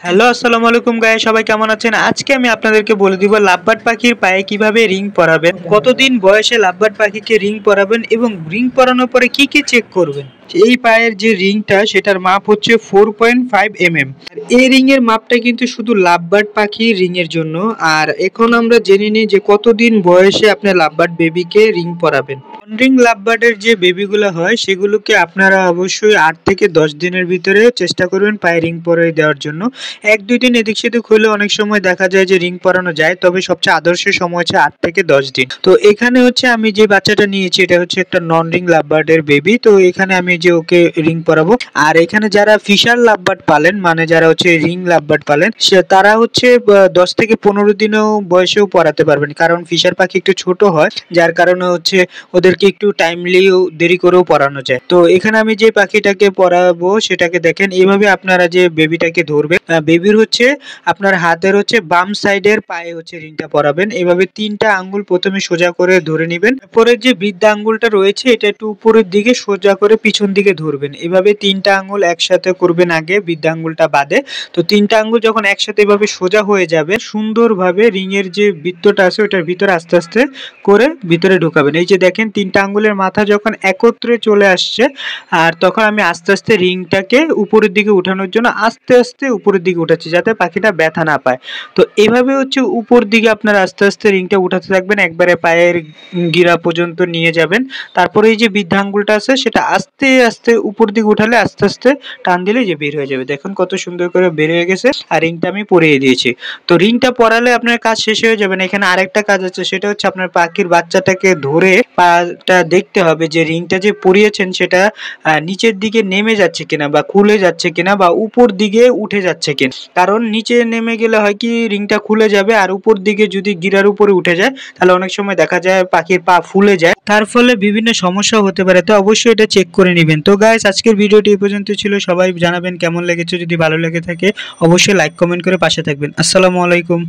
Hello আসসালামু আলাইকুম guys, সবাই কেমন আছেন? আজকে আমি আপনাদেরকে বলে দিব লাভবার্ড পাখির পায়ে কিভাবে রিং পরাবেন, কতদিন বয়সে লাভবার্ড পাখিকে রিং পরাবেন এবং রিং পরানোর পরে কি কি চেক করবেন। এই পায়ের যে রিংটা সেটার মাপ হচ্ছে 4.5 mm। এই রিং এর মাপটা কিন্তু শুধু লাভবার্ড পাখির রিং এর জন্য। আর এখন আমরা জেনে নিই যে কতদিন বয়সে আপনি লাভবার্ড বেবিকে রিং পরাবেন। রিং লাভবার্ডের যে বেবিগুলো হয় সেগুলোকে আপনারা অবশ্যই 8 থেকে 10 দিনের ভিতরে চেষ্টা করবেন পায়ে রিং পরিয়ে দেওয়ার জন্য। 1-2 দিন এদিক সেদিক হলে অনেক সময় দেখা যায় যে রিং পরানো যায়, তবে সবচেয়ে আদর্শ সময় হচ্ছে 8 থেকে 10 দিন। তো এখানে হচ্ছে আমি যে বাচ্চাটা নিয়েছি এটা হচ্ছে একটা নন রিং লাভবার্ডের বেবি। তো এখানে আমি যে ওকে রিং পরাবো। আর এখানে যারা ফিশার লাভবার্ড পালেন, মানে যারা হচ্ছে রিং লাভবার্ড পালেন, তারা হচ্ছে 10 থেকে 15 দিনও বয়সেও পরাতে পারবেন, কারণ ফিশার পাখি একটু ছোট হয়, যার কারণে হচ্ছে ওদেরকে একটু টাইমলিও দেরি করেও পরানো যায়। তো এখানে আমি যে পাখিটাকে পরাবো সেটাকে দেখেন, এইভাবে আপনারা যে বেবিটাকে ধরবেন, বেবির হচ্ছে আপনার হাতের হচ্ছে বাম সাইডের পায়ে হচ্ছে রিংটা পরাবেন। এভাবে 3টা আঙ্গুল প্রথমে সোজা করে ধরে নেবেন, তারপরে যে বৃদ্ধা আঙ্গুলটা রয়েছে এটা একটু উপরের দিকে সোজা করে পিছন দিকে ধরবেন। এভাবে 3টা আঙ্গুল একসাথে করবেন আগে, বৃদ্ধা আঙ্গুলটা বাদে। তো 3টা আঙ্গুল যখন একসাথে এভাবে সোজা হয়ে যাবে, সুন্দরভাবে রিং এর যে বৃত্তটা আছে ওটার ভিতরে আস্তে আস্তে করে ভিতরে ঢোকাবেন। এই যে দেখেন 3টা আঙ্গুলের মাথা যখন একত্রে চলে আসছে, আর তখন আমি আস্তে আস্তে রিংটাকে উপরের দিকে উঠানোর জন্য আস্তে আস্তে উপরের দিকে উঠাচ্ছি, যাতে পাখিটা ব্যথা না পায়। তো এভাবে হচ্ছে উপর দিকে আপনারা আস্তে আস্তে রিংটা উঠাতে থাকবেন, একবারে পায়ের গিরা পর্যন্ত নিয়ে যাবেন। তারপরে এই যে বৃদ্ধা আঙ্গুলটা আছে সেটা আস্তে আস্তে উপর দিকে উঠালে আস্তে আস্তে টান দিলে যে বের হয়ে যাবে। দেখুন কত সুন্দর করে বের হয়ে গেছে। আর রিংটা আমি পরিয়ে দিয়েছি। তো রিংটা পরালে আপনার কাজ শেষ হয়ে যাবে না। এখানে আরেকটা কাজ আছে, সেটা হচ্ছে আপনার পাখির বাচ্চাটাকে ধরে পাটা দেখতে হবে যে রিংটা যে পরিয়েছেন সেটা নিচের দিকে নেমে যাচ্ছে কিনা, বা খুলে যাচ্ছে কিনা, বা উপর দিকে উঠে যাচ্ছে কিনা। কারণ নিচে নেমে গেলে হয় কি রিংটা খুলে যাবে, আর উপর দিকে যদি গিরার উপরে উঠে যায় তাহলে অনেক সময় দেখা যায় পাখির পা ফুলে যায়, তার ফলে বিভিন্ন সমস্যা হতে পারে। তো অবশ্যই এটা চেক করে নেবেন। তো গাইস, আজকের ভিডিওটি এই পর্যন্ত ছিল। সবাই জানাবেন কেমন লেগেছে। যদি ভালো লেগে থাকে অবশ্যই লাইক কমেন্ট করে পাশে থাকবেন। আসসালামু আলাইকুম।